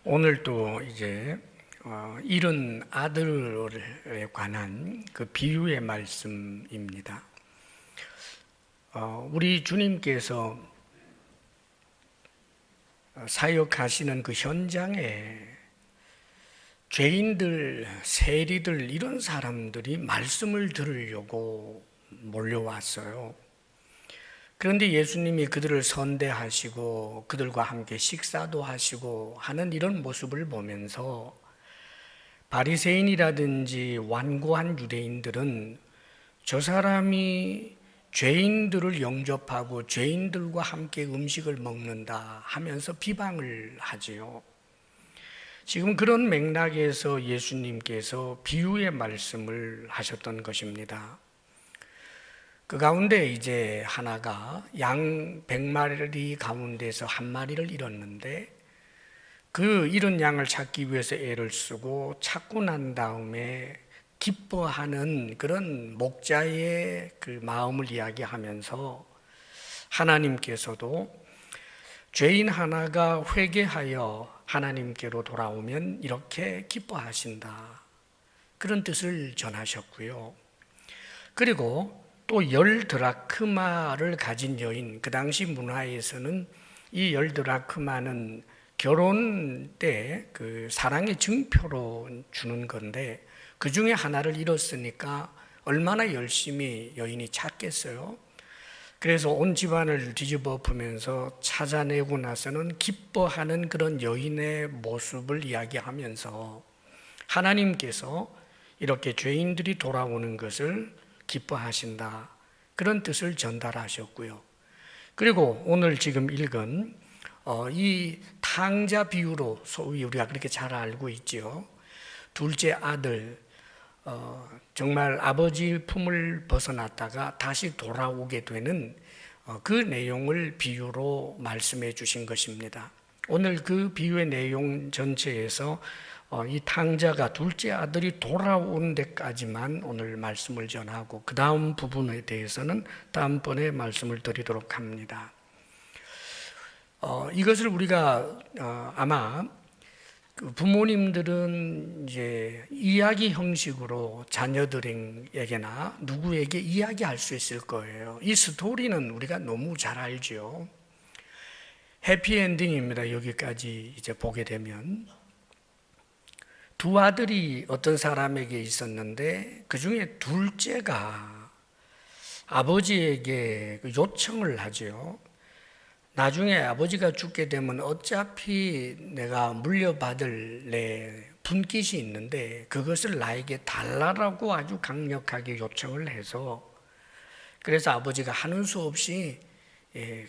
오늘 또 이제 잃은 아들에 관한 그 비유의 말씀입니다. 우리 주님께서 사역하시는 그 현장에 죄인들, 세리들 이런 사람들이 말씀을 들으려고 몰려왔어요. 그런데 예수님이 그들을 선대하시고 그들과 함께 식사도 하시고 하는 이런 모습을 보면서 바리새인이라든지 완고한 유대인들은 저 사람이 죄인들을 영접하고 죄인들과 함께 음식을 먹는다 하면서 비방을 하지요. 지금 그런 맥락에서 예수님께서 비유의 말씀을 하셨던 것입니다. 그 가운데 이제 하나가 양 100마리 가운데서 한 마리를 잃었는데 그 잃은 양을 찾기 위해서 애를 쓰고 찾고 난 다음에 기뻐하는 그런 목자의 그 마음을 이야기하면서 하나님께서도 죄인 하나가 회개하여 하나님께로 돌아오면 이렇게 기뻐하신다, 그런 뜻을 전하셨고요. 그리고 또 10드라크마를 가진 여인, 그 당시 문화에서는 이 10드라크마는 결혼 때 그 사랑의 증표로 주는 건데 그 중에 하나를 잃었으니까 얼마나 열심히 여인이 찾겠어요. 그래서 온 집안을 뒤집어 엎으면서 찾아내고 나서는 기뻐하는 그런 여인의 모습을 이야기하면서 하나님께서 이렇게 죄인들이 돌아오는 것을 기뻐하신다, 그런 뜻을 전달하셨고요. 그리고 오늘 지금 읽은 이 탕자 비유로 소위 우리가 그렇게 잘 알고 있죠. 둘째 아들, 정말 아버지 품을 벗어났다가 다시 돌아오게 되는 그 내용을 비유로 말씀해 주신 것입니다. 오늘 그 비유의 내용 전체에서 이 탕자가 둘째 아들이 돌아온 데까지만 오늘 말씀을 전하고 그 다음 부분에 대해서는 다음번에 말씀을 드리도록 합니다. 이것을 우리가 아마 부모님들은 이제 이야기 형식으로 자녀들에게나 누구에게 이야기할 수 있을 거예요. 이 스토리는 우리가 너무 잘 알죠. 해피엔딩입니다. 여기까지 이제 보게 되면 두 아들이 어떤 사람에게 있었는데 그 중에 둘째가 아버지에게 요청을 하죠. 나중에 아버지가 죽게 되면 어차피 내가 물려받을 내 분깃이 있는데 그것을 나에게 달라라고 아주 강력하게 요청을 해서, 그래서 아버지가 하는 수 없이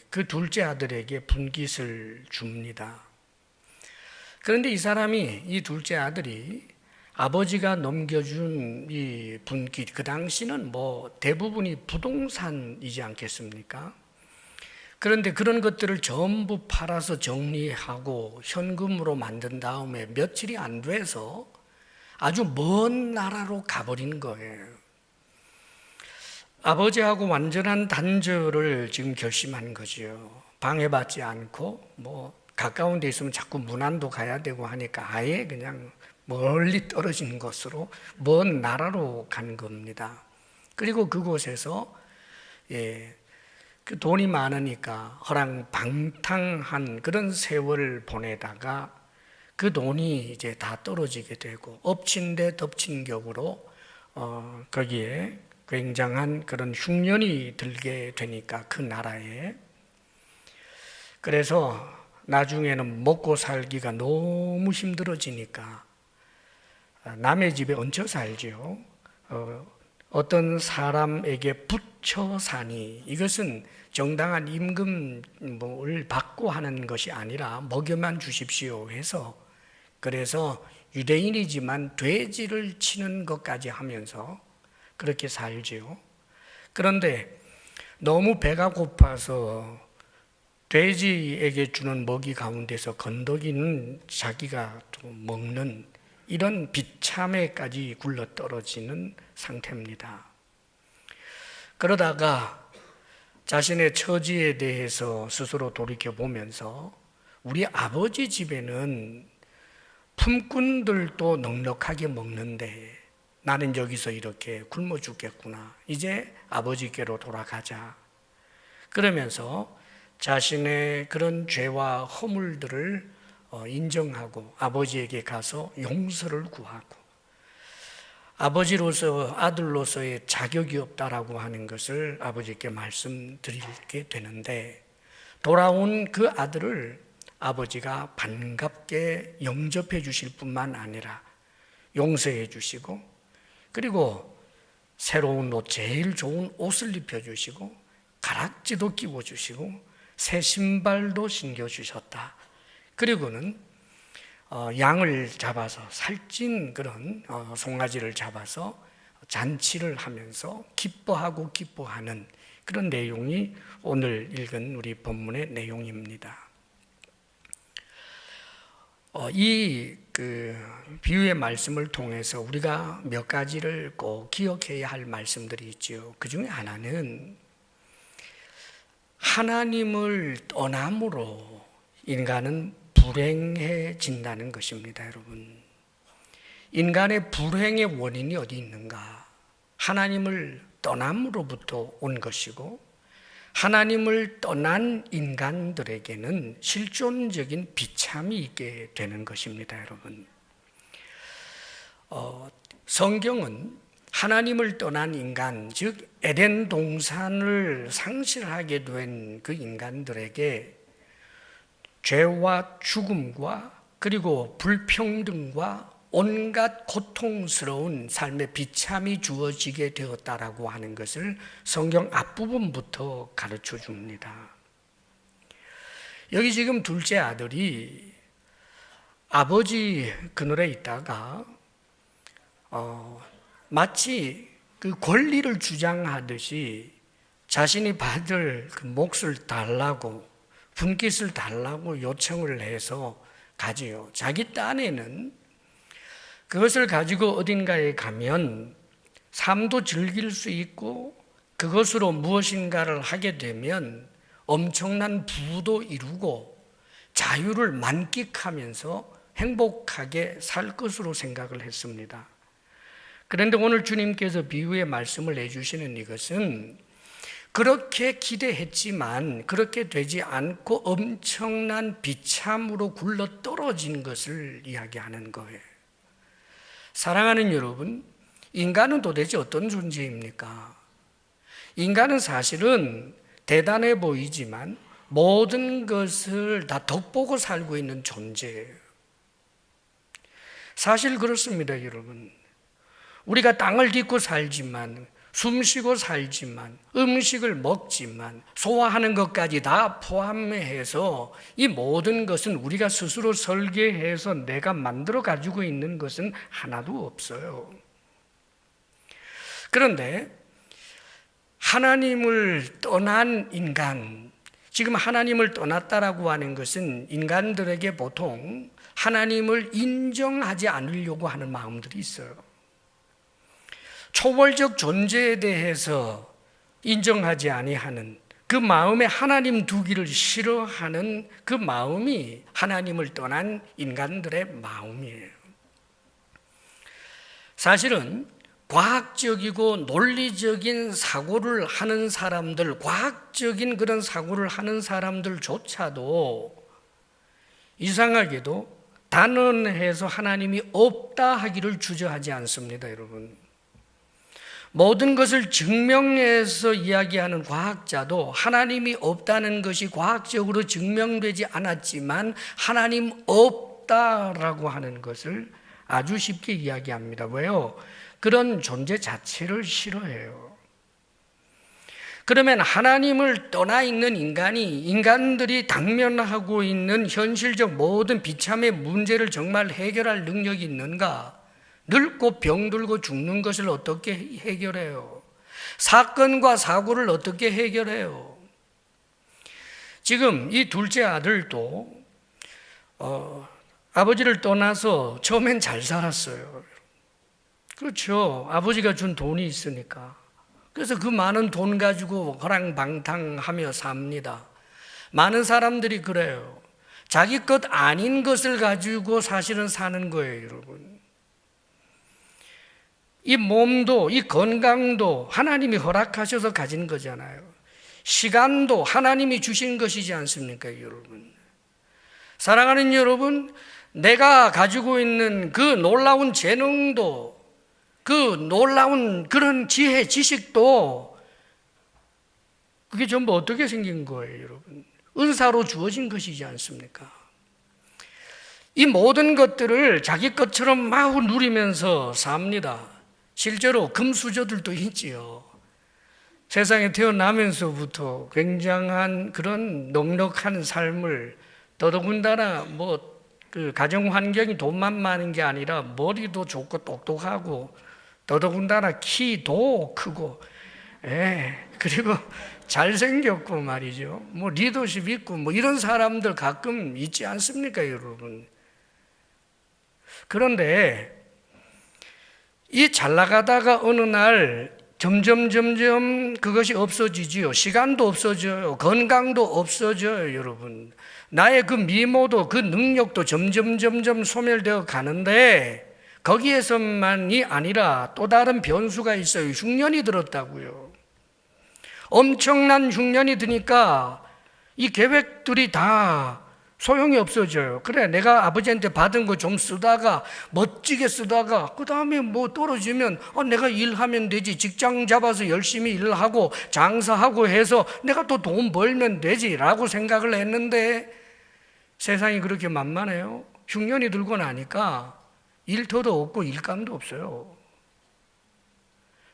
그 둘째 아들에게 분깃을 줍니다. 그런데 이 둘째 아들이 아버지가 넘겨준 이 분깃, 그 당시는 대부분이 부동산이지 않겠습니까? 그런데 그런 것들을 전부 팔아서 정리하고 현금으로 만든 다음에 며칠이 안 돼서 아주 먼 나라로 가버린 거예요. 아버지하고 완전한 단절을 지금 결심한 거죠. 방해받지 않고 가까운 데 있으면 자꾸 문안도 가야 되고 하니까 아예 그냥 멀리 떨어진 곳으로 먼 나라로 간 겁니다. 그리고 그곳에서 그 돈이 많으니까 허랑방탕한 그런 세월을 보내다가 그 돈이 이제 다 떨어지게 되고 엎친 데 덮친 격으로 거기에 굉장한 그런 흉년이 들게 되니까 그 나라에, 그래서 나중에는 먹고 살기가 너무 힘들어지니까 남의 집에 얹혀 살죠. 어떤 사람에게 붙여 사니, 이것은 정당한 임금을 받고 하는 것이 아니라 먹여만 주십시오 해서, 그래서 유대인이지만 돼지를 치는 것까지 하면서 그렇게 살지요. 그런데 너무 배가 고파서 돼지에게 주는 먹이 가운데서 건더기는 자기가 먹는 이런 비참에까지 굴러 떨어지는 상태입니다. 그러다가 자신의 처지에 대해서 스스로 돌이켜보면서 우리 아버지 집에는 품꾼들도 넉넉하게 먹는데 나는 여기서 이렇게 굶어 죽겠구나. 이제 아버지께로 돌아가자. 그러면서 자신의 그런 죄와 허물들을 인정하고 아버지에게 가서 용서를 구하고, 아버지로서 아들로서의 자격이 없다라고 하는 것을 아버지께 말씀드리게 되는데, 돌아온 그 아들을 아버지가 반갑게 영접해 주실 뿐만 아니라 용서해 주시고, 그리고 새로운 옷, 제일 좋은 옷을 입혀주시고 가락지도 끼워주시고 새 신발도 신겨주셨다. 그리고는 양을 잡아서, 살찐 그런 송아지를 잡아서 잔치를 하면서 기뻐하는 그런 내용이 오늘 읽은 우리 본문의 내용입니다. 이 비유의 말씀을 통해서 우리가 몇 가지를 꼭 기억해야 할 말씀들이 있죠. 그 중에 하나는 하나님을 떠남으로 인간은 불행해진다는 것입니다. 여러분, 인간의 불행의 원인이 어디 있는가? 하나님을 떠남으로부터 온 것이고, 하나님을 떠난 인간들에게는 실존적인 비참이 있게 되는 것입니다. 여러분, 성경은 하나님을 떠난 인간, 즉 에덴 동산을 상실하게 된 그 인간들에게 죄와 죽음과 그리고 불평등과 온갖 고통스러운 삶의 비참이 주어지게 되었다라고 하는 것을 성경 앞부분부터 가르쳐 줍니다. 여기 지금 둘째 아들이 아버지 그늘에 있다가 마치 그 권리를 주장하듯이 자신이 받을 그 몫을 달라고, 분깃을 달라고 요청을 해서 가지요. 자기 딴에는 그것을 가지고 어딘가에 가면 삶도 즐길 수 있고, 그것으로 무엇인가를 하게 되면 엄청난 부도 이루고 자유를 만끽하면서 행복하게 살 것으로 생각을 했습니다. 그런데 오늘 주님께서 비유의 말씀을 내주시는 이것은 그렇게 기대했지만 그렇게 되지 않고 엄청난 비참으로 굴러 떨어진 것을 이야기하는 거예요. 사랑하는 여러분, 인간은 도대체 어떤 존재입니까? 인간은 사실은 대단해 보이지만 모든 것을 다 덕보고 살고 있는 존재예요. 사실 그렇습니다, 여러분. 우리가 땅을 딛고 살지만, 숨 쉬고 살지만, 음식을 먹지만, 소화하는 것까지 다 포함해서 이 모든 것은 우리가 스스로 설계해서 내가 만들어 가지고 있는 것은 하나도 없어요. 그런데 하나님을 떠난 인간, 지금 하나님을 떠났다라고 하는 것은 인간들에게 보통 하나님을 인정하지 않으려고 하는 마음들이 있어요. 초월적 존재에 대해서 인정하지 아니하는 그 마음에 하나님 두기를 싫어하는 그 마음이 하나님을 떠난 인간들의 마음이에요. 사실은 과학적이고 논리적인 사고를 하는 사람들, 과학적인 그런 사고를 하는 사람들조차도 이상하게도 단언해서 하나님이 없다 하기를 주저하지 않습니다, 여러분. 모든 것을 증명해서 이야기하는 과학자도 하나님이 없다는 것이 과학적으로 증명되지 않았지만 하나님 없다라고 하는 것을 아주 쉽게 이야기합니다. 왜요? 그런 존재 자체를 싫어해요. 그러면 하나님을 떠나 있는 인간이, 인간들이 당면하고 있는 현실적 모든 비참의 문제를 정말 해결할 능력이 있는가? 늙고 병들고 죽는 것을 어떻게 해결해요? 사건과 사고를 어떻게 해결해요? 지금 이 둘째 아들도 아버지를 떠나서 처음엔 잘 살았어요. 그렇죠. 아버지가 준 돈이 있으니까. 그래서 그 많은 돈 가지고 호랑방탕하며 삽니다. 많은 사람들이 그래요. 자기 것 아닌 것을 가지고 사실은 사는 거예요, 여러분. 이 몸도, 이 건강도 하나님이 허락하셔서 가진 거잖아요. 시간도 하나님이 주신 것이지 않습니까, 여러분? 사랑하는 여러분, 내가 가지고 있는 그 놀라운 재능도, 그 놀라운 그런 지혜, 지식도 그게 전부 어떻게 생긴 거예요, 여러분? 은사로 주어진 것이지 않습니까? 이 모든 것들을 자기 것처럼 마구 누리면서 삽니다. 실제로 금수저들도 있지요. 세상에 태어나면서부터 굉장한 그런 넉넉한 삶을, 더더군다나 그 가정 환경이 돈만 많은 게 아니라 머리도 좋고 똑똑하고 더더군다나 키도 크고, 그리고 잘생겼고 말이죠. 리더십 있고 이런 사람들 가끔 있지 않습니까, 여러분? 그런데 이 잘 나가다가 어느 날 점점 그것이 없어지지요. 시간도 없어져요. 건강도 없어져요, 여러분. 나의 그 미모도 그 능력도 점점 소멸되어 가는데 거기에서만이 아니라 또 다른 변수가 있어요. 흉년이 들었다고요. 엄청난 흉년이 드니까 이 계획들이 다 소용이 없어져요. 그래, 내가 아버지한테 받은 거 좀 쓰다가 멋지게 쓰다가 그 다음에 떨어지면 내가 일하면 되지, 직장 잡아서 열심히 일하고 장사하고 해서 내가 또 돈 벌면 되지라고 생각을 했는데 세상이 그렇게 만만해요? 흉년이 들고 나니까 일터도 없고 일감도 없어요.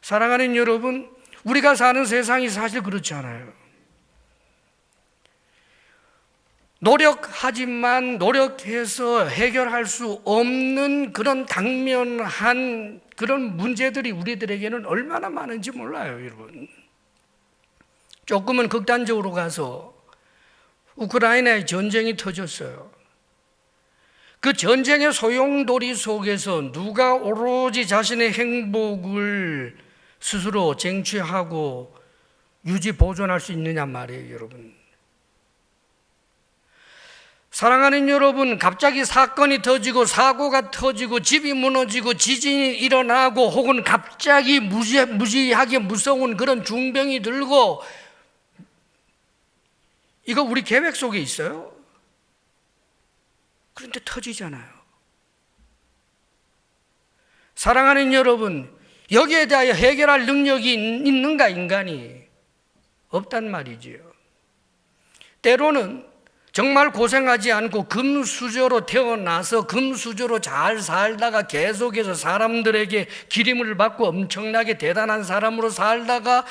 사랑하는 여러분, 우리가 사는 세상이 사실 그렇지 않아요. 노력하지만 노력해서 해결할 수 없는 그런 당면한 그런 문제들이 우리들에게는 얼마나 많은지 몰라요, 여러분. 조금은 극단적으로 가서 우크라이나의 전쟁이 터졌어요. 그 전쟁의 소용돌이 속에서 누가 오로지 자신의 행복을 스스로 쟁취하고 유지 보존할 수 있느냐 말이에요, 여러분. 사랑하는 여러분, 갑자기 사건이 터지고 사고가 터지고 집이 무너지고 지진이 일어나고 혹은 갑자기 무지하게 무서운 그런 중병이 들고, 이거 우리 계획 속에 있어요? 그런데 터지잖아요. 사랑하는 여러분, 여기에 대하여 해결할 능력이 있는가, 인간이? 없단 말이지요. 때로는 정말 고생하지 않고 금수저로 태어나서 금수저로 잘 살다가 계속해서 사람들에게 기림을 받고 엄청나게 대단한 사람으로 살다가,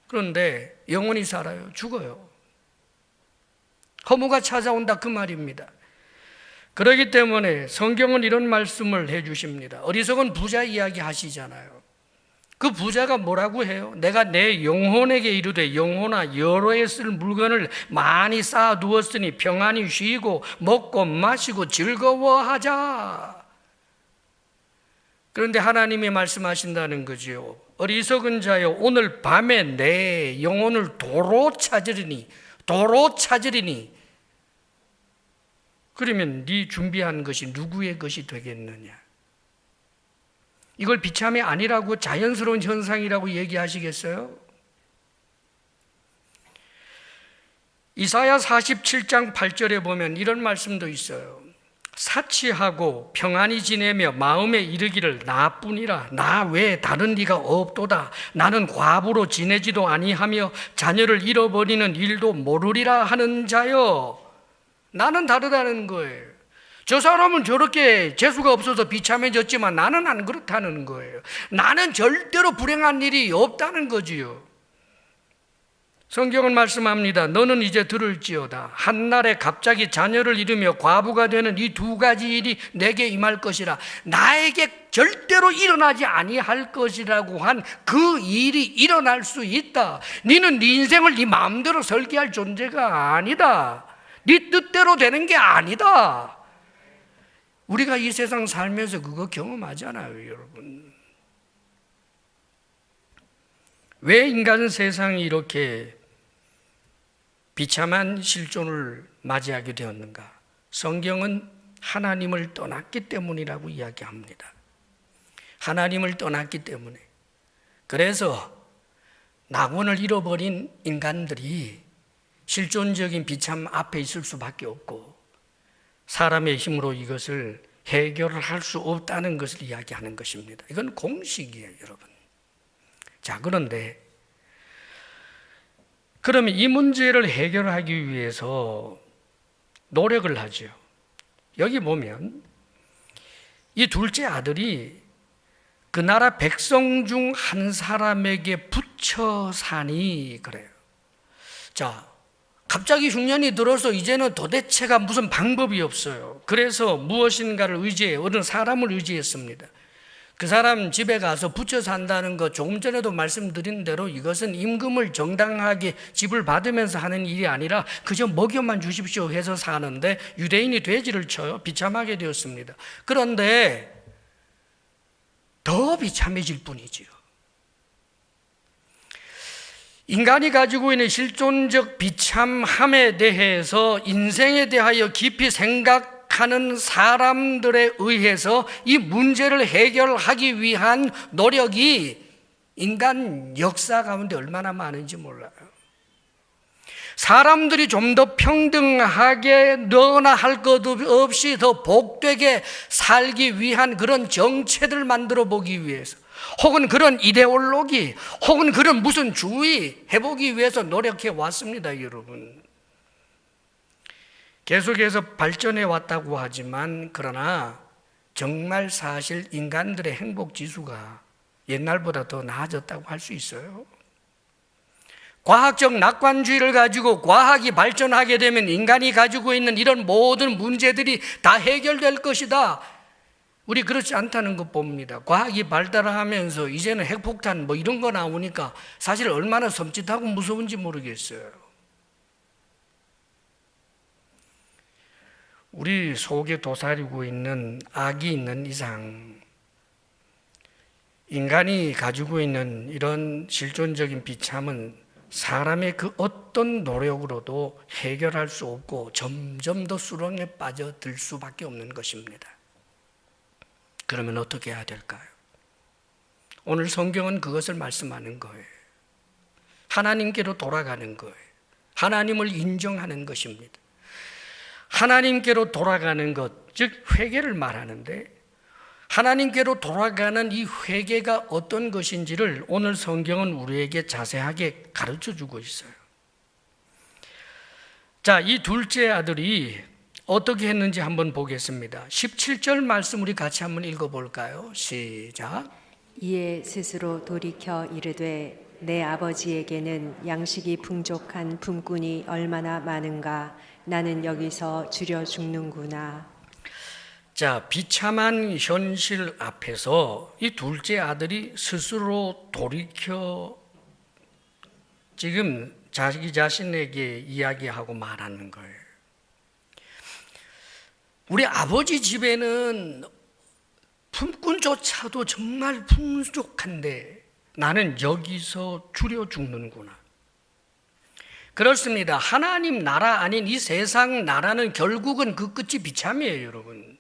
그런데 영원히 살아요? 죽어요. 허무가 찾아온다, 그 말입니다. 그렇기 때문에 성경은 이런 말씀을 해주십니다. 어리석은 부자 이야기 하시잖아요. 그 부자가 뭐라고 해요? 내가 내 영혼에게 이르되 영혼아, 여러에 쓸 물건을 많이 쌓아두었으니 평안히 쉬고 먹고 마시고 즐거워하자. 그런데 하나님이 말씀하신다는 거지요. 어리석은 자여, 오늘 밤에 내 영혼을 도로 찾으리니. 그러면 네 준비한 것이 누구의 것이 되겠느냐? 이걸 비참이 아니라고, 자연스러운 현상이라고 얘기하시겠어요? 이사야 47장 8절에 보면 이런 말씀도 있어요. 사치하고 평안히 지내며 마음에 이르기를 나뿐이라, 나 외에 다른 이가 없도다. 나는 과부로 지내지도 아니하며 자녀를 잃어버리는 일도 모르리라 하는 자여. 나는 다르다는 거예요. 저 사람은 저렇게 재수가 없어서 비참해졌지만 나는 안 그렇다는 거예요. 나는 절대로 불행한 일이 없다는 거지요. 성경은 말씀합니다. 너는 이제 들을지어다. 한날에 갑자기 자녀를 잃으며 과부가 되는 이 두 가지 일이 내게 임할 것이라. 나에게 절대로 일어나지 아니할 것이라고 한 그 일이 일어날 수 있다. 너는 네 인생을 네 마음대로 설계할 존재가 아니다. 네 뜻대로 되는 게 아니다. 우리가 이 세상 살면서 그거 경험하잖아요, 여러분. 왜 인간 세상이 이렇게 비참한 실존을 맞이하게 되었는가? 성경은 하나님을 떠났기 때문이라고 이야기합니다. 하나님을 떠났기 때문에. 그래서 낙원을 잃어버린 인간들이 실존적인 비참 앞에 있을 수밖에 없고 사람의 힘으로 이것을 해결을 할 수 없다는 것을 이야기하는 것입니다. 이건 공식이에요, 여러분. 자, 그런데 그러면 이 문제를 해결하기 위해서 노력을 하죠. 여기 보면 이 둘째 아들이 그 나라 백성 중 한 사람에게 붙여 사니 그래요. 자, 갑자기 흉년이 들어서 이제는 도대체가 무슨 방법이 없어요. 그래서 무엇인가를 의지해 어느 사람을 의지했습니다. 그 사람 집에 가서 붙여 산다는 거 조금 전에도 말씀드린 대로 이것은 임금을 정당하게 집을 받으면서 하는 일이 아니라 그저 먹여만 주십시오 해서 사는데 유대인이 돼지를 쳐요. 비참하게 되었습니다. 그런데 더 비참해질 뿐이지요. 인간이 가지고 있는 실존적 비참함에 대해서 인생에 대하여 깊이 생각하는 사람들에 의해서 이 문제를 해결하기 위한 노력이 인간 역사 가운데 얼마나 많은지 몰라요. 사람들이 좀 더 평등하게 너나 할 것 없이 더 복되게 살기 위한 그런 정체를 만들어 보기 위해서 혹은 그런 이데올로기 혹은 그런 무슨 주의 해보기 위해서 노력해 왔습니다, 여러분. 계속해서 발전해 왔다고 하지만 그러나 정말 사실 인간들의 행복 지수가 옛날보다 더 나아졌다고 할 수 있어요. 과학적 낙관주의를 가지고 과학이 발전하게 되면 인간이 가지고 있는 이런 모든 문제들이 다 해결될 것이다. 우리 그렇지 않다는 것 봅니다. 과학이 발달하면서 이제는 핵폭탄 뭐 이런 거 나오니까 사실 얼마나 섬찟하고 무서운지 모르겠어요. 우리 속에 도사리고 있는 악이 있는 이상 인간이 가지고 있는 이런 실존적인 비참은 사람의 그 어떤 노력으로도 해결할 수 없고 점점 더 수렁에 빠져들 수밖에 없는 것입니다. 그러면 어떻게 해야 될까요? 오늘 성경은 그것을 말씀하는 거예요. 하나님께로 돌아가는 거예요. 하나님을 인정하는 것입니다. 하나님께로 돌아가는 것, 즉 회개를 말하는데 하나님께로 돌아가는 이 회개가 어떤 것인지를 오늘 성경은 우리에게 자세하게 가르쳐주고 있어요. 자, 이 둘째 아들이 어떻게 했는지 한번 보겠습니다. 17절 말씀 우리 같이 한번 읽어볼까요? 시작. 이에 스스로 돌이켜 이르되 내 아버지에게는 양식이 풍족한 품꾼이 얼마나 많은가. 나는 여기서 줄여 죽는구나. 자, 비참한 현실 앞에서 이 둘째 아들이 스스로 돌이켜 지금 자기 자신에게 이야기하고 말하는 거예요. 우리 아버지 집에는 품꾼조차도 정말 풍족한데 나는 여기서 줄여 죽는구나. 그렇습니다. 하나님 나라 아닌 이 세상 나라는 결국은 그 끝이 비참이에요, 여러분.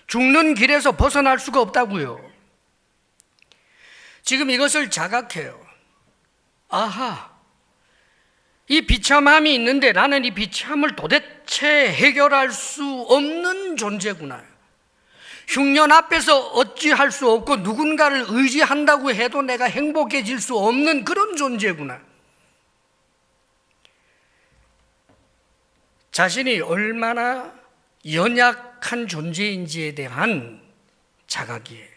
죽는 길에서 벗어날 수가 없다고요. 지금 이것을 자각해요. 아하, 이 비참함이 있는데 나는 이 비참을 도대체 해결할 수 없는 존재구나. 흉년 앞에서 어찌할 수 없고 누군가를 의지한다고 해도 내가 행복해질 수 없는 그런 존재구나. 자신이 얼마나 연약한 존재인지에 대한 자각이에요.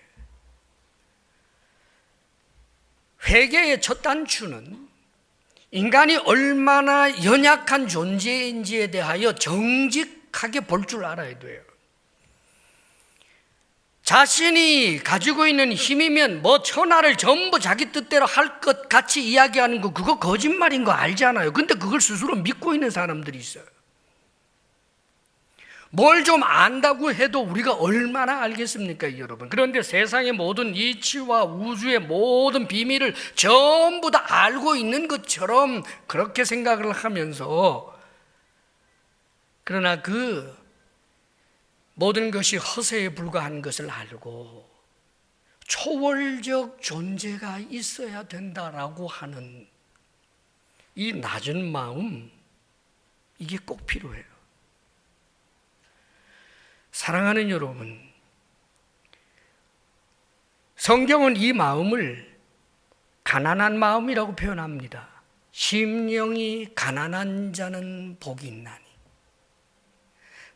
회개의 첫 단추는 인간이 얼마나 연약한 존재인지에 대하여 정직하게 볼 줄 알아야 돼요. 자신이 가지고 있는 힘이면 뭐 천하를 전부 자기 뜻대로 할 것 같이 이야기하는 거 그거 거짓말인 거 알잖아요. 근데 그걸 스스로 믿고 있는 사람들이 있어요. 뭘 좀 안다고 해도 우리가 얼마나 알겠습니까, 여러분? 그런데 세상의 모든 이치와 우주의 모든 비밀을 전부 다 알고 있는 것처럼 그렇게 생각을 하면서, 그러나 그 모든 것이 허세에 불과한 것을 알고 초월적 존재가 있어야 된다라고 하는 이 낮은 마음, 이게 꼭 필요해요. 사랑하는 여러분, 성경은 이 마음을 가난한 마음이라고 표현합니다. 심령이 가난한 자는 복이 있나니.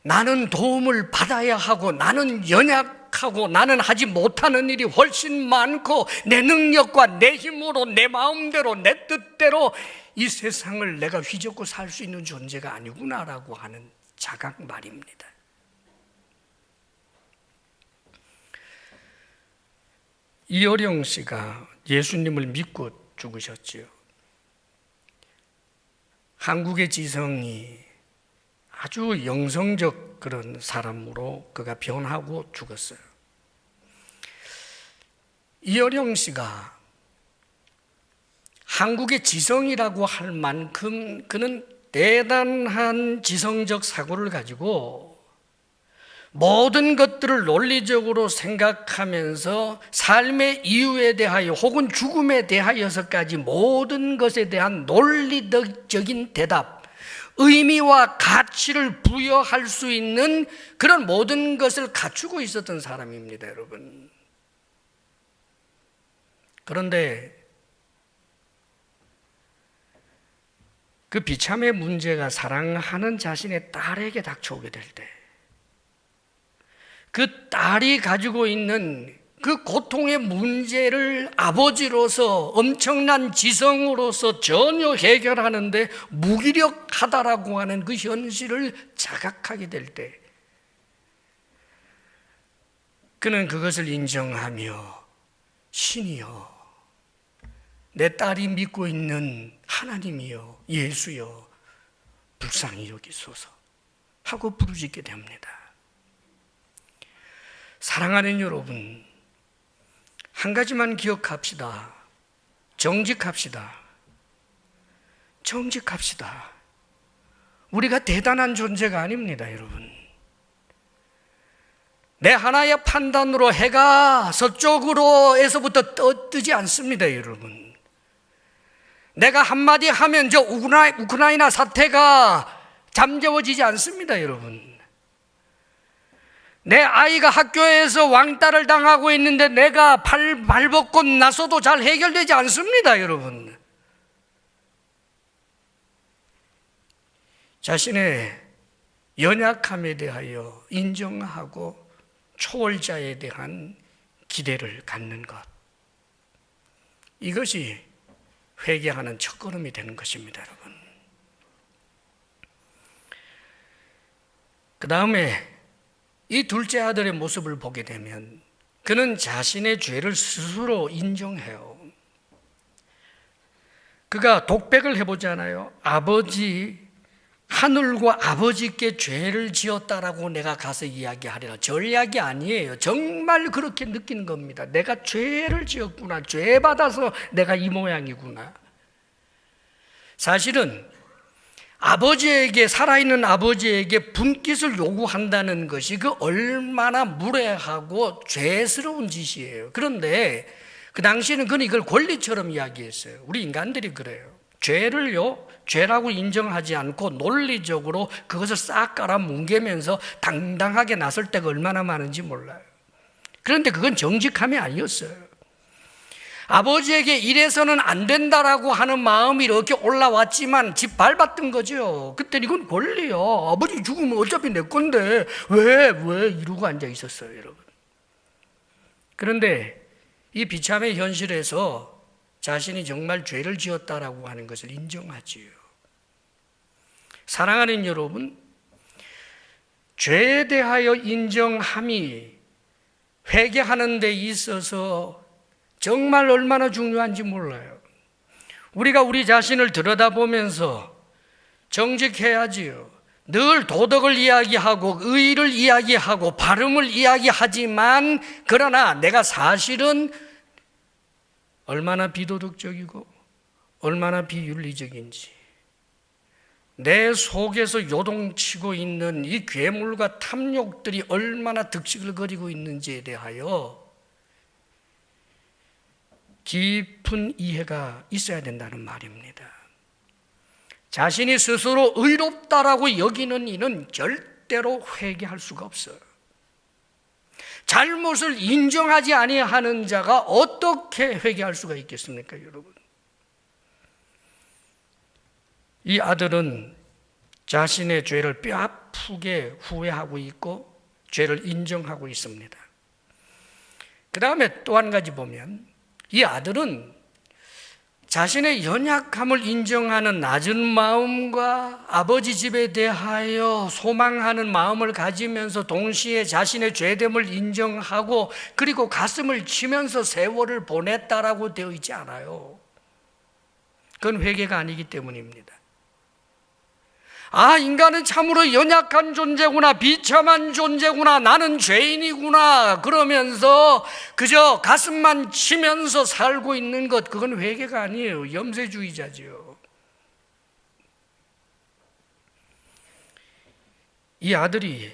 나는 도움을 받아야 하고, 나는 연약하고, 나는 하지 못하는 일이 훨씬 많고, 내 능력과 내 힘으로, 내 마음대로, 내 뜻대로 이 세상을 내가 휘젓고 살 수 있는 존재가 아니구나라고 하는 자각 말입니다. 이어령 씨가 예수님을 믿고 죽으셨지요. 한국의 지성이 아주 영성적 그런 사람으로 그가 변하고 죽었어요. 이어령 씨가 한국의 지성이라고 할 만큼 그는 대단한 지성적 사고를 가지고 모든 것들을 논리적으로 생각하면서 삶의 이유에 대하여 혹은 죽음에 대하여서까지 모든 것에 대한 논리적인 대답, 의미와 가치를 부여할 수 있는 그런 모든 것을 갖추고 있었던 사람입니다, 여러분. 그런데 그 비참의 문제가 사랑하는 자신의 딸에게 닥쳐오게 될 때, 그 딸이 가지고 있는 그 고통의 문제를 아버지로서 엄청난 지성으로서 전혀 해결하는데 무기력하다라고 하는 그 현실을 자각하게 될 때, 그는 그것을 인정하며 신이여, 내 딸이 믿고 있는 하나님이여, 예수여, 불쌍히 여기소서 하고 부르짖게 됩니다. 사랑하는 여러분, 한 가지만 기억합시다. 정직합시다. 정직합시다. 우리가 대단한 존재가 아닙니다, 여러분. 내 하나의 판단으로 해가 서쪽으로에서부터 뜨지 않습니다, 여러분. 내가 한마디 하면 저 우크라이나 사태가 잠재워지지 않습니다, 여러분. 내 아이가 학교에서 왕따를 당하고 있는데 내가 발벗고 나서도 잘 해결되지 않습니다, 여러분. 자신의 연약함에 대하여 인정하고 초월자에 대한 기대를 갖는 것, 이것이 회개하는 첫걸음이 되는 것입니다, 여러분. 그 다음에 이 둘째 아들의 모습을 보게 되면 그는 자신의 죄를 스스로 인정해요. 그가 독백을 해보잖아요. 아버지, 하늘과 아버지께 죄를 지었다라고 내가 가서 이야기하리라. 전략이 아니에요. 정말 그렇게 느끼는 겁니다. 내가 죄를 지었구나. 죄 받아서 내가 이 모양이구나. 사실은 아버지에게, 살아있는 아버지에게 분깃을 요구한다는 것이 그 얼마나 무례하고 죄스러운 짓이에요. 그런데 그 당시에는 그는 이걸 권리처럼 이야기했어요. 우리 인간들이 그래요. 죄를요, 죄라고 인정하지 않고 논리적으로 그것을 싹 깔아 뭉개면서 당당하게 나설 때가 얼마나 많은지 몰라요. 그런데 그건 정직함이 아니었어요. 아버지에게 이래서는 안 된다라고 하는 마음이 이렇게 올라왔지만 집 밟았던 거죠. 그때 이건 권리야. 아버지 죽으면 어차피 내 건데 왜 이러고 앉아 있었어요, 여러분. 그런데 이 비참의 현실에서 자신이 정말 죄를 지었다라고 하는 것을 인정하지요. 사랑하는 여러분, 죄에 대하여 인정함이 회개하는 데 있어서 정말 얼마나 중요한지 몰라요. 우리가 우리 자신을 들여다보면서 정직해야지요. 늘 도덕을 이야기하고 의의를 이야기하고 바름을 이야기하지만 그러나 내가 사실은 얼마나 비도덕적이고 얼마나 비윤리적인지, 내 속에서 요동치고 있는 이 괴물과 탐욕들이 얼마나 득식을 거리고 있는지에 대하여 깊은 이해가 있어야 된다는 말입니다. 자신이 스스로 의롭다라고 여기는 이는 절대로 회개할 수가 없어요. 잘못을 인정하지 아니하는 자가 어떻게 회개할 수가 있겠습니까, 여러분? 이 아들은 자신의 죄를 뼈아프게 후회하고 있고 죄를 인정하고 있습니다. 그 다음에 또 한 가지 보면 이 아들은 자신의 연약함을 인정하는 낮은 마음과 아버지 집에 대하여 소망하는 마음을 가지면서 동시에 자신의 죄됨을 인정하고 그리고 가슴을 치면서 세월을 보냈다라고 되어 있지 않아요. 그건 회개가 아니기 때문입니다. 아, 인간은 참으로 연약한 존재구나, 비참한 존재구나, 나는 죄인이구나 그러면서 그저 가슴만 치면서 살고 있는 것, 그건 회개가 아니에요. 염세주의자지요. 이 아들이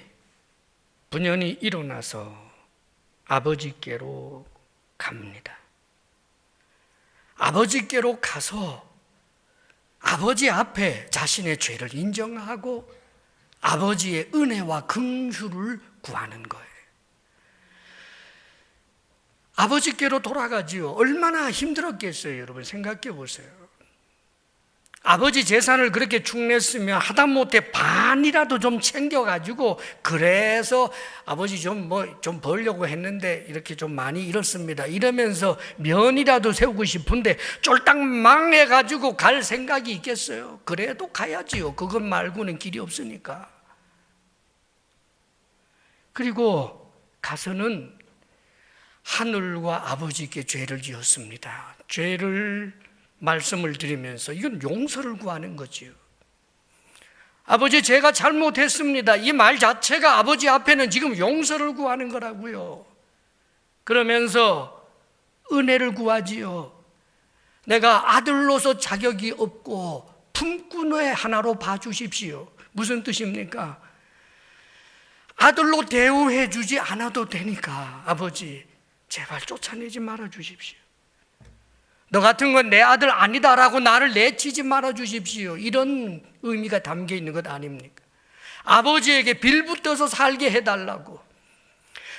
분연히 일어나서 아버지께로 갑니다. 아버지께로 가서 아버지 앞에 자신의 죄를 인정하고 아버지의 은혜와 긍휼을 구하는 거예요. 아버지께로 돌아가지요. 얼마나 힘들었겠어요, 여러분. 생각해 보세요. 아버지 재산을 그렇게 축냈으면 하다못해 반이라도 좀 챙겨가지고 그래서 아버지 좀 벌려고 했는데 이렇게 좀 많이 잃었습니다 이러면서 면이라도 세우고 싶은데 쫄딱 망해가지고 갈 생각이 있겠어요? 그래도 가야지요. 그것 말고는 길이 없으니까. 그리고 가서는 하늘과 아버지께 죄를 지었습니다. 죄를 말씀을 드리면서 이건 용서를 구하는 거지요. 아버지, 제가 잘못했습니다. 이 말 자체가 아버지 앞에는 지금 용서를 구하는 거라고요. 그러면서 은혜를 구하지요. 내가 아들로서 자격이 없고 품꾼의 하나로 봐주십시오. 무슨 뜻입니까? 아들로 대우해 주지 않아도 되니까 아버지 제발 쫓아내지 말아 주십시오. 너 같은 건 내 아들 아니다라고 나를 내치지 말아 주십시오. 이런 의미가 담겨 있는 것 아닙니까? 아버지에게 빌붙어서 살게 해달라고.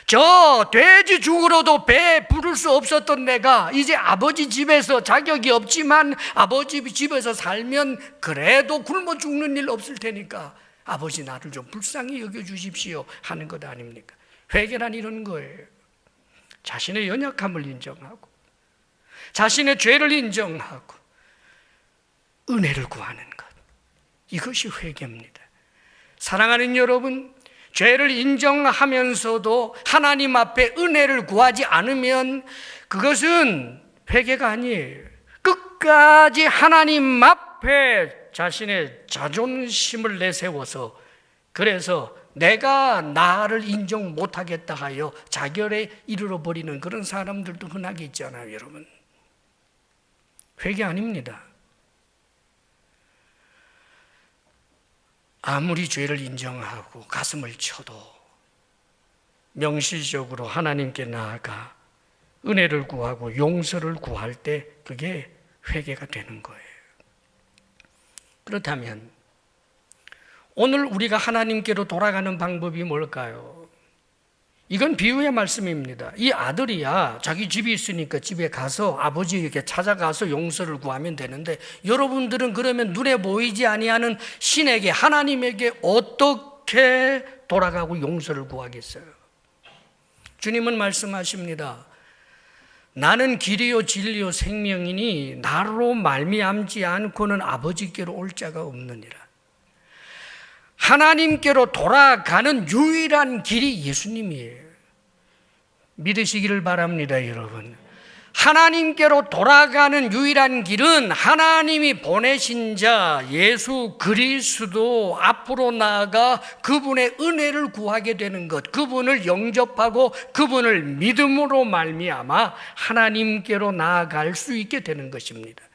저 돼지 죽으로도 배 부를 수 없었던 내가 이제 아버지 집에서 자격이 없지만 아버지 집에서 살면 그래도 굶어 죽는 일 없을 테니까 아버지 나를 좀 불쌍히 여겨주십시오 하는 것 아닙니까? 회개란 이런 거예요. 자신의 연약함을 인정하고 자신의 죄를 인정하고 은혜를 구하는 것, 이것이 회개입니다. 사랑하는 여러분, 죄를 인정하면서도 하나님 앞에 은혜를 구하지 않으면 그것은 회개가 아니에요. 끝까지 하나님 앞에 자신의 자존심을 내세워서 그래서 내가 나를 인정 못하겠다 하여 자결에 이르러 버리는 그런 사람들도 흔하게 있잖아요, 여러분. 회개 아닙니다. 아무리 죄를 인정하고 가슴을 쳐도 명시적으로 하나님께 나아가 은혜를 구하고 용서를 구할 때 그게 회개가 되는 거예요. 그렇다면 오늘 우리가 하나님께로 돌아가는 방법이 뭘까요? 이건 비유의 말씀입니다. 이 아들이야 자기 집이 있으니까 집에 가서 아버지에게 찾아가서 용서를 구하면 되는데 여러분들은 그러면 눈에 보이지 아니하는 신에게 하나님에게 어떻게 돌아가고 용서를 구하겠어요? 주님은 말씀하십니다. 나는 길이요 진리요 생명이니 나로 말미암지 않고는 아버지께로 올 자가 없느니라. 하나님께로 돌아가는 유일한 길이 예수님이에요. 믿으시기를 바랍니다, 여러분. 하나님께로 돌아가는 유일한 길은 하나님이 보내신 자 예수 그리스도 앞으로 나아가 그분의 은혜를 구하게 되는 것, 그분을 영접하고 그분을 믿음으로 말미암아 하나님께로 나아갈 수 있게 되는 것입니다.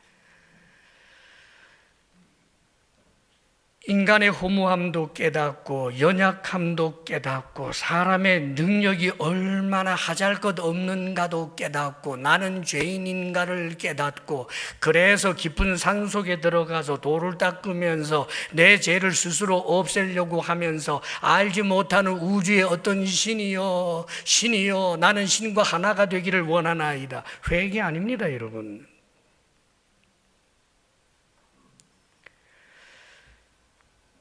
인간의 허무함도 깨닫고 연약함도 깨닫고 사람의 능력이 얼마나 하잘것없는가도 깨닫고 나는 죄인인가를 깨닫고 그래서 깊은 산속에 들어가서 돌을 닦으면서 내 죄를 스스로 없애려고 하면서 알지 못하는 우주의 어떤 신이여 나는 신과 하나가 되기를 원하나이다. 회개 아닙니다, 여러분.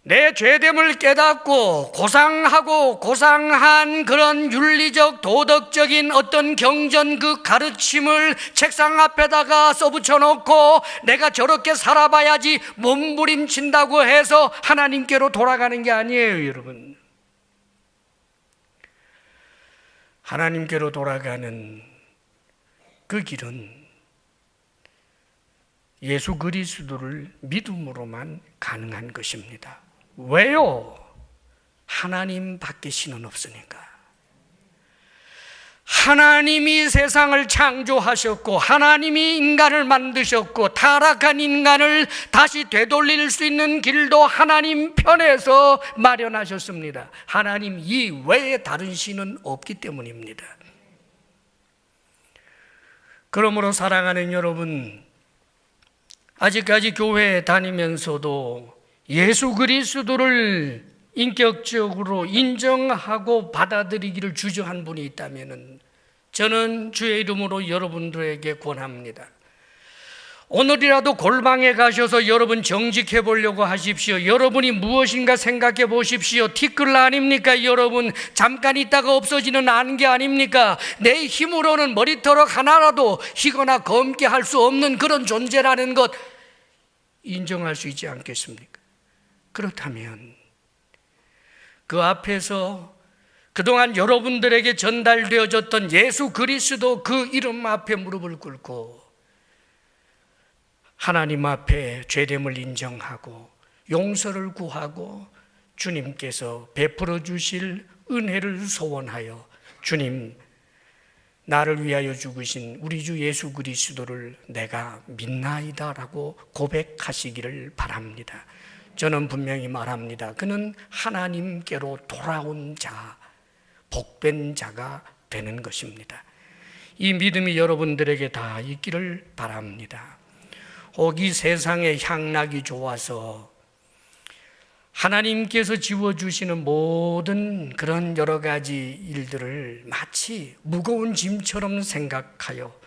내 죄됨을 깨닫고 고상하고 고상한 그런 윤리적 도덕적인 어떤 경전 그 가르침을 책상 앞에다가 써붙여 놓고 내가 저렇게 살아봐야지 몸부림친다고 해서 하나님께로 돌아가는 게 아니에요, 여러분. 하나님께로 돌아가는 그 길은 예수 그리스도를 믿음으로만 가능한 것입니다. 왜요? 하나님 밖에 신은 없으니까. 하나님이 세상을 창조하셨고 하나님이 인간을 만드셨고 타락한 인간을 다시 되돌릴 수 있는 길도 하나님 편에서 마련하셨습니다. 하나님 이외에 다른 신은 없기 때문입니다. 그러므로 사랑하는 여러분, 아직까지 교회에 다니면서도 예수 그리스도를 인격적으로 인정하고 받아들이기를 주저한 분이 있다면 저는 주의 이름으로 여러분들에게 권합니다. 오늘이라도 골방에 가셔서 여러분 정직해 보려고 하십시오. 여러분이 무엇인가 생각해 보십시오. 티끌 아닙니까? 여러분 잠깐 있다가 없어지는 안개 아닙니까? 내 힘으로는 머리털ok 하나라도 희거나 검게 할 수 없는 그런 존재라는 것 인정할 수 있지 않겠습니까? 그렇다면 그 앞에서 그동안 여러분들에게 전달되어졌던 예수 그리스도 그 이름 앞에 무릎을 꿇고 하나님 앞에 죄됨을 인정하고 용서를 구하고 주님께서 베풀어 주실 은혜를 소원하여 주님, 나를 위하여 죽으신 우리 주 예수 그리스도를 내가 믿나이다라고 고백하시기를 바랍니다. 저는 분명히 말합니다. 그는 하나님께로 돌아온 자, 복된 자가 되는 것입니다. 이 믿음이 여러분들에게 다 있기를 바랍니다. 혹 이 세상의 향락이 좋아서 하나님께서 지워주시는 모든 그런 여러 가지 일들을 마치 무거운 짐처럼 생각하여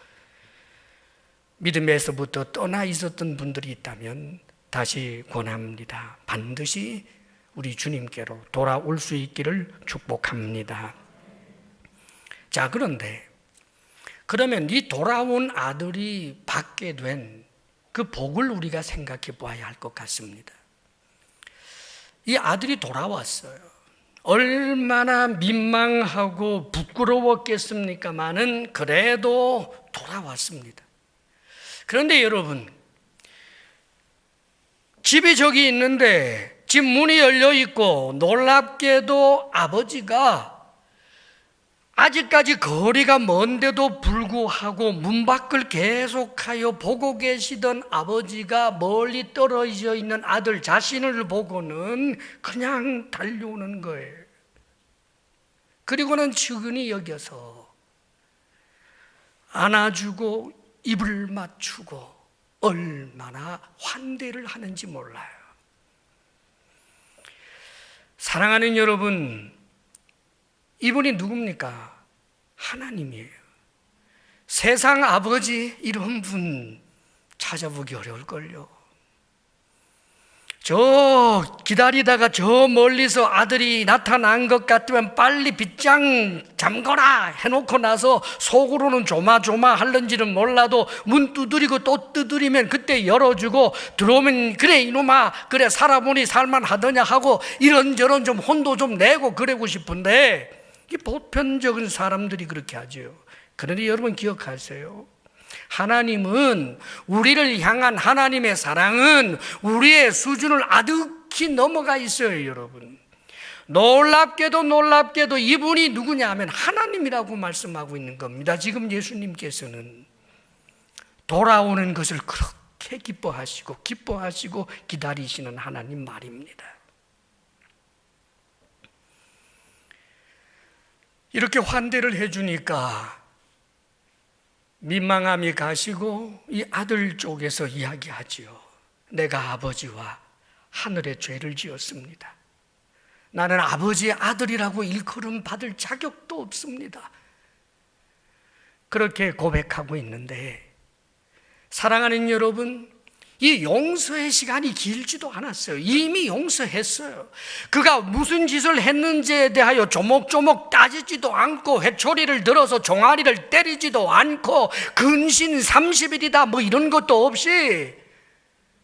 믿음에서부터 떠나 있었던 분들이 있다면 다시 권합니다. 반드시 우리 주님께로 돌아올 수 있기를 축복합니다. 자, 그러면 이 돌아온 아들이 받게 된 그 복을 우리가 생각해 봐야 할 것 같습니다. 이 아들이 돌아왔어요. 얼마나 민망하고 부끄러웠겠습니까마는 그래도 돌아왔습니다. 그런데 여러분, 집이 저기 있는데 집 문이 열려 있고 놀랍게도 아버지가 아직까지 거리가 먼데도 불구하고 문 밖을 계속하여 보고 계시던 아버지가 멀리 떨어져 있는 아들 자신을 보고는 그냥 달려오는 거예요. 그리고는 측은히 여겨서 안아주고 입을 맞추고 얼마나 환대를 하는지 몰라요. 사랑하는 여러분, 이분이 누굽니까? 하나님이에요. 세상 아버지 이런 분 찾아보기 어려울걸요. 저 기다리다가 저 멀리서 아들이 나타난 것 같으면 빨리 빗장 잠거라 해놓고 나서 속으로는 조마조마할는지는 몰라도 문 두드리고 또 두드리면 그때 열어주고 들어오면 그래 이놈아 그래 살아보니 살만하더냐 하고 이런저런 좀 혼도 좀 내고 그러고 싶은데 이 보편적인 사람들이 그렇게 하죠. 그런데 여러분 기억하세요. 하나님은, 우리를 향한 하나님의 사랑은 우리의 수준을 아득히 넘어가 있어요, 여러분. 놀랍게도 이분이 누구냐 하면 하나님이라고 말씀하고 있는 겁니다. 지금 예수님께서는 돌아오는 것을 그렇게 기뻐하시고 기다리시는 하나님 말입니다. 이렇게 환대를 해주니까 민망함이 가시고 이 아들 쪽에서 이야기하지요. 내가 아버지와 하늘의 죄를 지었습니다. 나는 아버지의 아들이라고 일컬음 받을 자격도 없습니다. 그렇게 고백하고 있는데, 사랑하는 여러분, 이 용서의 시간이 길지도 않았어요. 이미 용서했어요. 그가 무슨 짓을 했는지에 대하여 조목조목 따지지도 않고, 회초리를 들어서 종아리를 때리지도 않고, 근신 30일이다 뭐 이런 것도 없이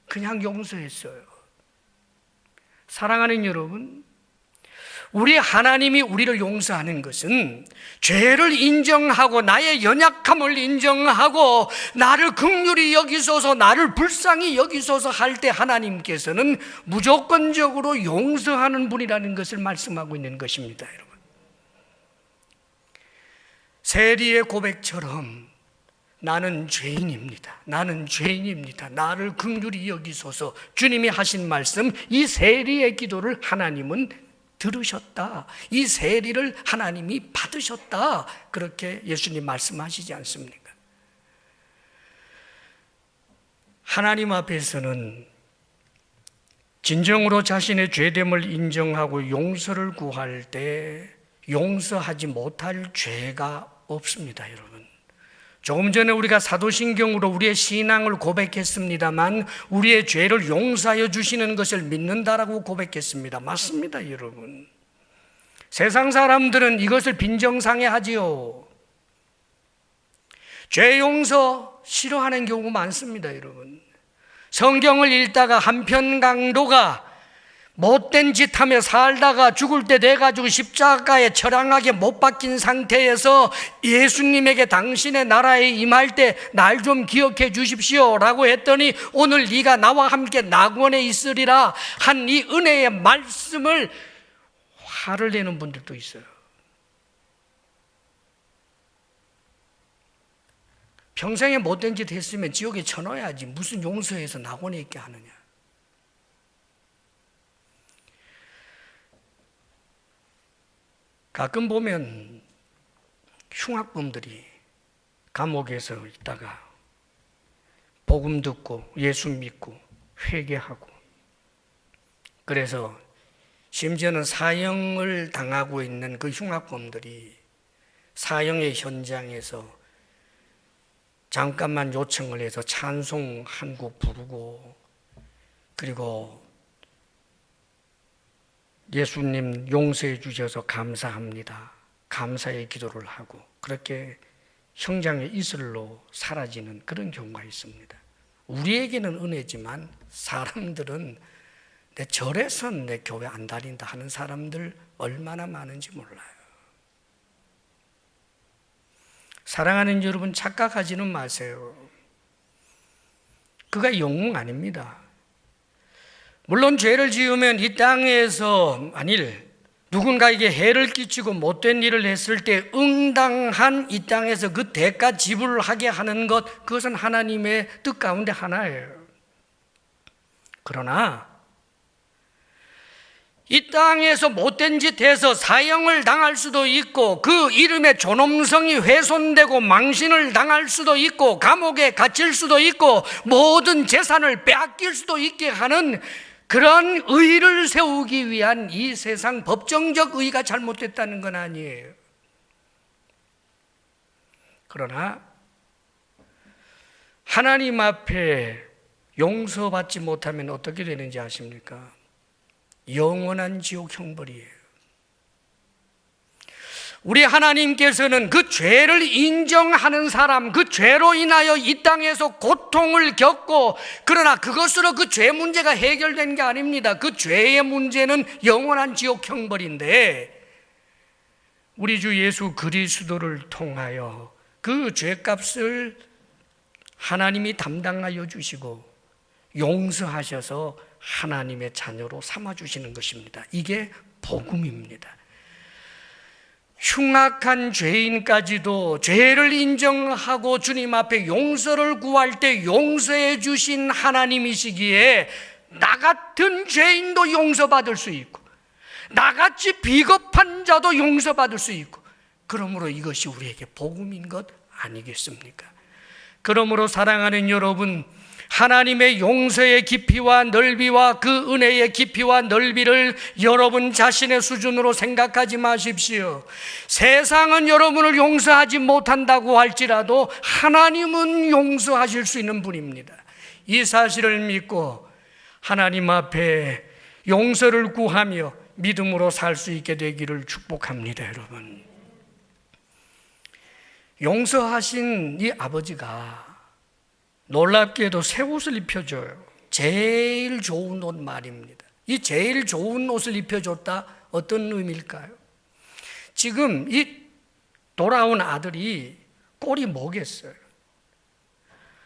그냥 용서했어요. 사랑하는 여러분, 우리 하나님이 우리를 용서하는 것은 죄를 인정하고 나의 연약함을 인정하고 나를 긍휼히 여기소서, 나를 불쌍히 여기소서 할 때 하나님께서는 무조건적으로 용서하는 분이라는 것을 말씀하고 있는 것입니다, 여러분. 세리의 고백처럼 나는 죄인입니다. 나는 죄인입니다. 나를 긍휼히 여기소서. 주님이 하신 말씀, 이 세리의 기도를 하나님은 들으셨다. 이 세리를 하나님이 받으셨다. 그렇게 예수님 말씀하시지 않습니까? 하나님 앞에서는 진정으로 자신의 죄됨을 인정하고 용서를 구할 때 용서하지 못할 죄가 없습니다, 여러분. 조금 전에 우리가 사도신경으로 우리의 신앙을 고백했습니다만 우리의 죄를 용서하여 주시는 것을 믿는다라고 고백했습니다. 맞습니다, 여러분. 세상 사람들은 이것을 빈정상해하지요. 죄 용서 싫어하는 경우 많습니다, 여러분. 성경을 읽다가 한편 강도가 못된 짓 하며 살다가 죽을 때 돼가지고 십자가에 처량하게 못 박힌 상태에서 예수님에게 당신의 나라에 임할 때 날 좀 기억해 주십시오 라고 했더니 오늘 네가 나와 함께 낙원에 있으리라 한 이 은혜의 말씀을 화를 내는 분들도 있어요. 평생에 못된 짓 했으면 지옥에 쳐넣어야지 무슨 용서해서 낙원에 있게 하느냐. 가끔 보면 흉악범들이 감옥에서 있다가 복음 듣고 예수 믿고 회개하고, 그래서 심지어는 사형을 당하고 있는 그 흉악범들이 사형의 현장에서 잠깐만 요청을 해서 찬송 한 곡 부르고, 그리고 예수님 용서해 주셔서 감사합니다, 감사의 기도를 하고 그렇게 형장의 이슬로 사라지는 그런 경우가 있습니다. 우리에게는 은혜지만 사람들은 내 절에선 내 교회 안 다닌다 하는 사람들 얼마나 많은지 몰라요. 사랑하는 여러분, 착각하지는 마세요. 그가 영웅 아닙니다. 물론 죄를 지으면 이 땅에서 누군가에게 해를 끼치고 못된 일을 했을 때 응당한 이 땅에서 그 대가 지불하게 하는 것, 그것은 하나님의 뜻 가운데 하나예요. 그러나 이 땅에서 못된 짓 해서 사형을 당할 수도 있고 그 이름의 존엄성이 훼손되고 망신을 당할 수도 있고 감옥에 갇힐 수도 있고 모든 재산을 빼앗길 수도 있게 하는 그런 의를 세우기 위한 이 세상 법정적 의가 잘못됐다는 건 아니에요. 그러나 하나님 앞에 용서받지 못하면 어떻게 되는지 아십니까? 영원한 지옥 형벌이에요. 우리 하나님께서는 그 죄를 인정하는 사람, 그 죄로 인하여 이 땅에서 고통을 겪고, 그러나 그것으로 그 죄 문제가 해결된 게 아닙니다. 그 죄의 문제는 영원한 지옥 형벌인데, 우리 주 예수 그리스도를 통하여 그 죄값을 하나님이 담당하여 주시고 용서하셔서 하나님의 자녀로 삼아주시는 것입니다. 이게 복음입니다. 흉악한 죄인까지도 죄를 인정하고 주님 앞에 용서를 구할 때 용서해 주신 하나님이시기에 나 같은 죄인도 용서받을 수 있고 나같이 비겁한 자도 용서받을 수 있고, 그러므로 이것이 우리에게 복음인 것 아니겠습니까? 그러므로 사랑하는 여러분, 하나님의 용서의 깊이와 넓이와 그 은혜의 깊이와 넓이를 여러분 자신의 수준으로 생각하지 마십시오. 세상은 여러분을 용서하지 못한다고 할지라도 하나님은 용서하실 수 있는 분입니다. 이 사실을 믿고 하나님 앞에 용서를 구하며 믿음으로 살 수 있게 되기를 축복합니다. 여러분, 용서하신 이 아버지가 놀랍게도 새 옷을 입혀줘요. 제일 좋은 옷 말입니다. 이 제일 좋은 옷을 입혀줬다, 어떤 의미일까요? 지금 이 돌아온 아들이 꼴이 뭐겠어요?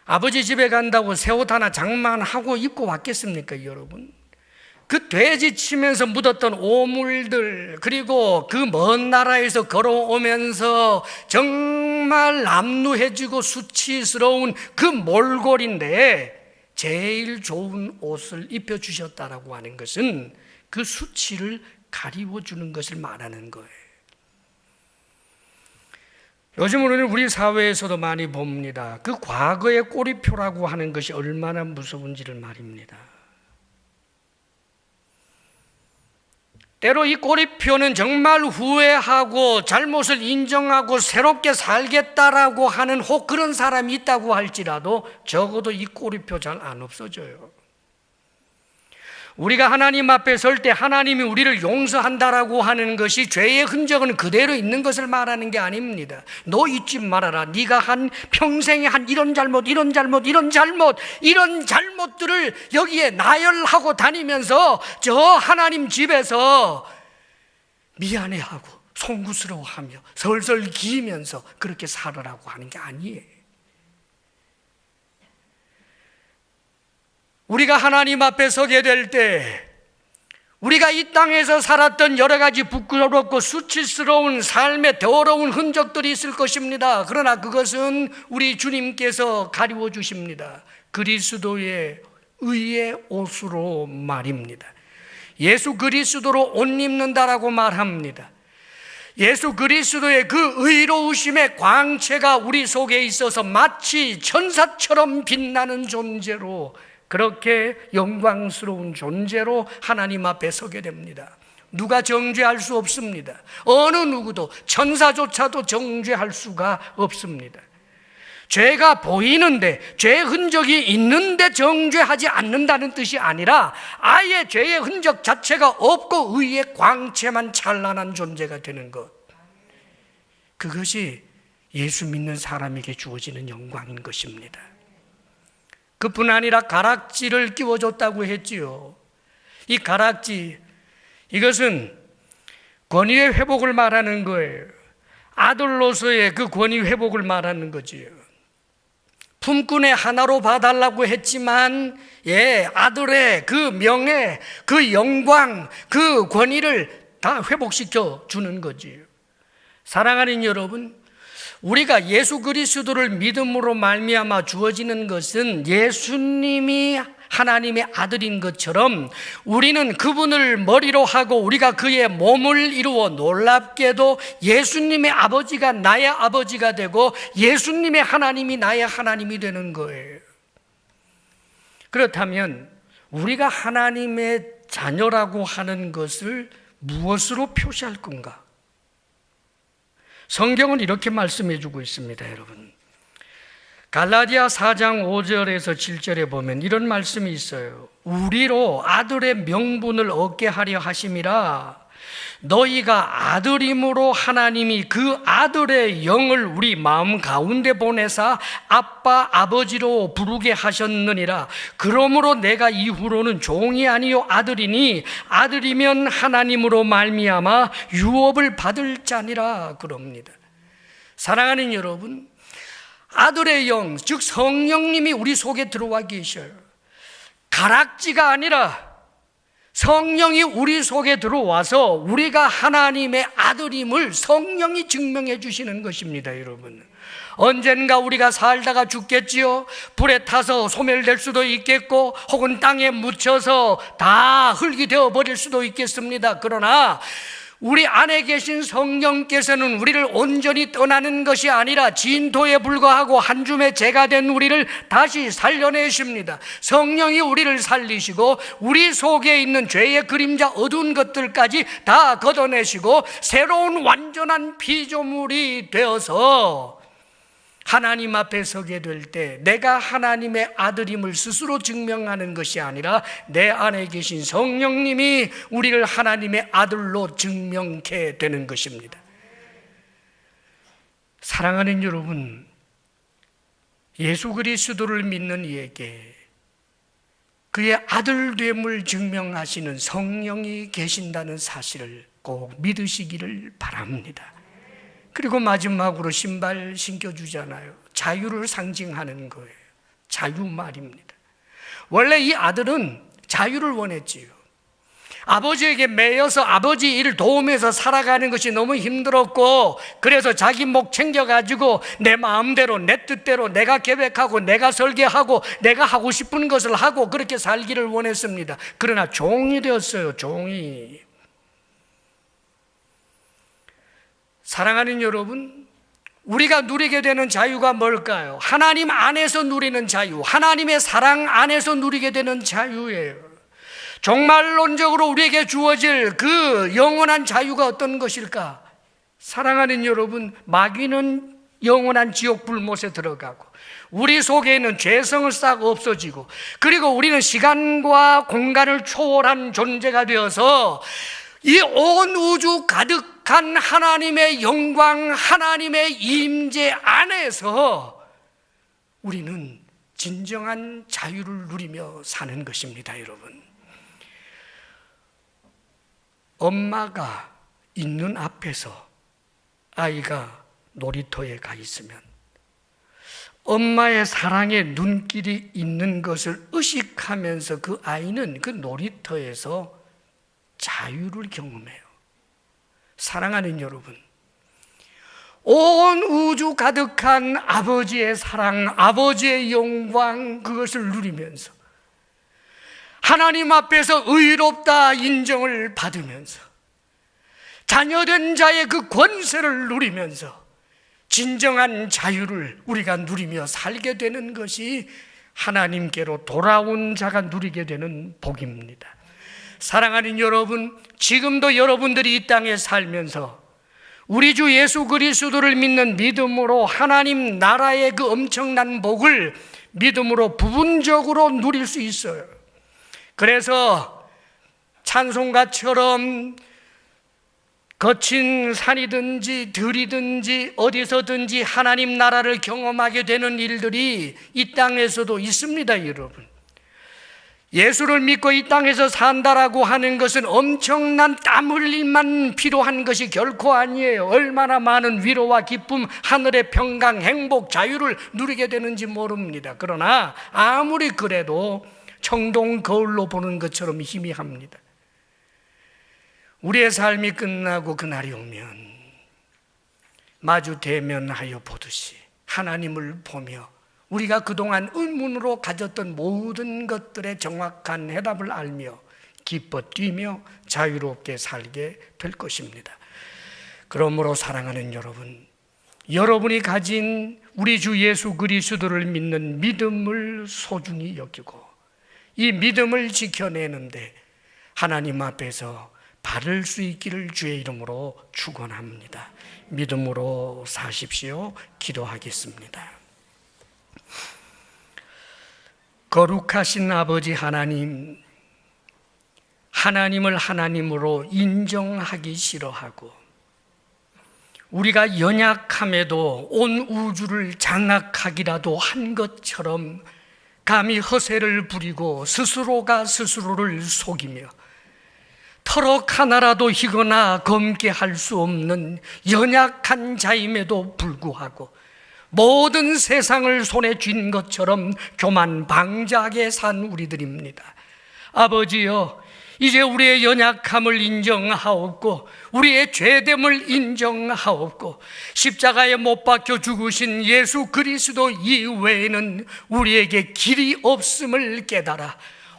아버지 집에 간다고 새 옷 하나 장만하고 입고 왔겠습니까, 여러분? 그 돼지 치면서 묻었던 오물들, 그리고 그 먼 나라에서 걸어오면서 정말 남루해지고 수치스러운 그 몰골인데 제일 좋은 옷을 입혀주셨다라고 하는 것은 그 수치를 가리워주는 것을 말하는 거예요. 요즘으로는 우리 사회에서도 많이 봅니다. 그 과거의 꼬리표라고 하는 것이 얼마나 무서운지를 말입니다. 때로 이 꼬리표는 정말 후회하고 잘못을 인정하고 새롭게 살겠다라고 하는 혹 그런 사람이 있다고 할지라도 적어도 이 꼬리표 잘 안 없어져요. 우리가 하나님 앞에 설 때 하나님이 우리를 용서한다라고 하는 것이 죄의 흔적은 그대로 있는 것을 말하는 게 아닙니다. 너 잊지 말아라. 네가 한 평생에 한 이런 잘못, 이런 잘못, 이런 잘못, 이런 잘못들을 여기에 나열하고 다니면서 저 하나님 집에서 미안해하고 송구스러워하며 설설 기면서 그렇게 살으라고 하는 게 아니에요. 우리가 하나님 앞에 서게 될 때 우리가 이 땅에서 살았던 여러 가지 부끄럽고 수치스러운 삶의 더러운 흔적들이 있을 것입니다. 그러나 그것은 우리 주님께서 가리워 주십니다. 그리스도의 의의 옷으로 말입니다. 예수 그리스도로 옷 입는다라고 말합니다. 예수 그리스도의 그 의로우심의 광채가 우리 속에 있어서 마치 천사처럼 빛나는 존재로, 그렇게 영광스러운 존재로 하나님 앞에 서게 됩니다. 누가 정죄할 수 없습니다. 어느 누구도, 천사조차도 정죄할 수가 없습니다. 죄가 보이는데, 죄의 흔적이 있는데 정죄하지 않는다는 뜻이 아니라 아예 죄의 흔적 자체가 없고 의의 광채만 찬란한 존재가 되는 것, 그것이 예수 믿는 사람에게 주어지는 영광인 것입니다. 그뿐 아니라 가락지를 끼워줬다고 했지요. 이 가락지, 이것은 권위의 회복을 말하는 거예요. 아들로서의 그 권위 회복을 말하는 거지요. 품꾼의 하나로 봐달라고 했지만 아들의 그 명예, 그 영광, 그 권위를 다 회복시켜 주는 거지요. 사랑하는 여러분, 우리가 예수 그리스도를 믿음으로 말미암아 주어지는 것은 예수님이 하나님의 아들인 것처럼 우리는 그분을 머리로 하고 우리가 그의 몸을 이루어 놀랍게도 예수님의 아버지가 나의 아버지가 되고 예수님의 하나님이 나의 하나님이 되는 거예요. 그렇다면 우리가 하나님의 자녀라고 하는 것을 무엇으로 표시할 건가? 성경은 이렇게 말씀해 주고 있습니다. 여러분, 갈라디아 4장 5절에서 7절에 보면 이런 말씀이 있어요. 우리로 아들의 명분을 얻게 하려 하심이라 너희가 아들임으로 하나님이 그 아들의 영을 우리 마음 가운데 보내사 아빠 아버지로 부르게 하셨느니라. 그러므로 내가 이후로는 종이 아니요 아들이니 아들이면 하나님으로 말미암아 유업을 받을 자니라 그럽니다. 사랑하는 여러분, 아들의 영, 즉 성령님이 우리 속에 들어와 계셔요. 가락지가 아니라 성령이 우리 속에 들어와서 우리가 하나님의 아들임을 성령이 증명해 주시는 것입니다, 여러분. 언젠가 우리가 살다가 죽겠지요. 불에 타서 소멸될 수도 있겠고, 혹은 땅에 묻혀서 다 흙이 되어 버릴 수도 있겠습니다. 그러나 우리 안에 계신 성령께서는 우리를 온전히 떠나는 것이 아니라 진토에 불과하고 한 줌의 재가 된 우리를 다시 살려내십니다. 성령이 우리를 살리시고 우리 속에 있는 죄의 그림자 어두운 것들까지 다 걷어내시고 새로운 완전한 피조물이 되어서 하나님 앞에 서게 될 때 내가 하나님의 아들임을 스스로 증명하는 것이 아니라 내 안에 계신 성령님이 우리를 하나님의 아들로 증명케 되는 것입니다. 사랑하는 여러분, 예수 그리스도를 믿는 이에게 그의 아들됨을 증명하시는 성령이 계신다는 사실을 꼭 믿으시기를 바랍니다. 그리고 마지막으로 신발 신겨주잖아요. 자유를 상징하는 거예요. 자유 말입니다. 원래 이 아들은 자유를 원했지요. 아버지에게 매여서 아버지 일을 도우면서 살아가는 것이 너무 힘들었고, 그래서 자기 목 챙겨가지고 내 마음대로 내 뜻대로 내가 계획하고 내가 설계하고 내가 하고 싶은 것을 하고 그렇게 살기를 원했습니다. 그러나 종이 되었어요. 종이. 사랑하는 여러분, 우리가 누리게 되는 자유가 뭘까요? 하나님 안에서 누리는 자유, 하나님의 사랑 안에서 누리게 되는 자유예요. 종말론적으로 우리에게 주어질 그 영원한 자유가 어떤 것일까? 사랑하는 여러분, 마귀는 영원한 지옥 불못에 들어가고 우리 속에 있는 죄성을 싹 없어지고, 그리고 우리는 시간과 공간을 초월한 존재가 되어서 이 온 우주 가득한 하나님의 영광, 하나님의 임재 안에서 우리는 진정한 자유를 누리며 사는 것입니다, 여러분. 엄마가 있는 앞에서 아이가 놀이터에 가 있으면 엄마의 사랑의 눈길이 있는 것을 의식하면서 그 아이는 그 놀이터에서 자유를 경험해요. 사랑하는 여러분, 온 우주 가득한 아버지의 사랑, 아버지의 영광, 그것을 누리면서 하나님 앞에서 의롭다 인정을 받으면서 자녀된 자의 그 권세를 누리면서 진정한 자유를 우리가 누리며 살게 되는 것이 하나님께로 돌아온 자가 누리게 되는 복입니다. 사랑하는 여러분, 지금도 여러분들이 이 땅에 살면서 우리 주 예수 그리스도를 믿는 믿음으로 하나님 나라의 그 엄청난 복을 믿음으로 부분적으로 누릴 수 있어요. 그래서 찬송가처럼 거친 산이든지 들이든지 어디서든지 하나님 나라를 경험하게 되는 일들이 이 땅에서도 있습니다, 여러분. 예수를 믿고 이 땅에서 산다라고 하는 것은 엄청난 땀 흘림만 필요한 것이 결코 아니에요. 얼마나 많은 위로와 기쁨, 하늘의 평강, 행복, 자유를 누리게 되는지 모릅니다. 그러나 아무리 그래도 청동 거울로 보는 것처럼 희미합니다. 우리의 삶이 끝나고 그날이 오면 마주 대면하여 보듯이 하나님을 보며 우리가 그동안 의문으로 가졌던 모든 것들의 정확한 해답을 알며 기뻐 뛰며 자유롭게 살게 될 것입니다. 그러므로 사랑하는 여러분, 여러분이 가진 우리 주 예수 그리스도를 믿는 믿음을 소중히 여기고 이 믿음을 지켜내는데 하나님 앞에서 바를 수 있기를 주의 이름으로 축원합니다. 믿음으로 사십시오. 기도하겠습니다. 거룩하신 아버지 하나님, 하나님을 하나님으로 인정하기 싫어하고 우리가 연약함에도 온 우주를 장악하기라도 한 것처럼 감히 허세를 부리고 스스로가 스스로를 속이며 터럭 하나라도 희거나 검게 할 수 없는 연약한 자임에도 불구하고 모든 세상을 손에 쥔 것처럼 교만방자하게 산 우리들입니다. 아버지여, 이제 우리의 연약함을 인정하옵고 우리의 죄됨을 인정하옵고 십자가에 못 박혀 죽으신 예수 그리스도 이외에는 우리에게 길이 없음을 깨달아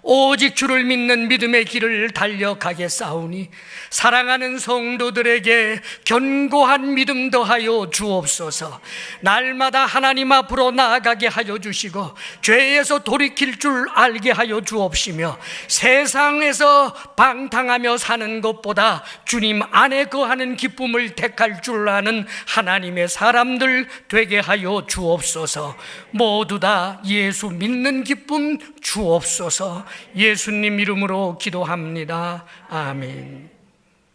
오직 주를 믿는 믿음의 길을 달려가겠사오니 사랑하는 성도들에게 견고한 믿음 더하여 주옵소서. 날마다 하나님 앞으로 나아가게 하여 주시고 죄에서 돌이킬 줄 알게 하여 주옵시며 세상에서 방탕하며 사는 것보다 주님 안에 거하는 기쁨을 택할 줄 아는 하나님의 사람들 되게 하여 주옵소서. 모두 다 예수 믿는 기쁨 주옵소서. 예수님 이름으로 기도합니다. 아멘.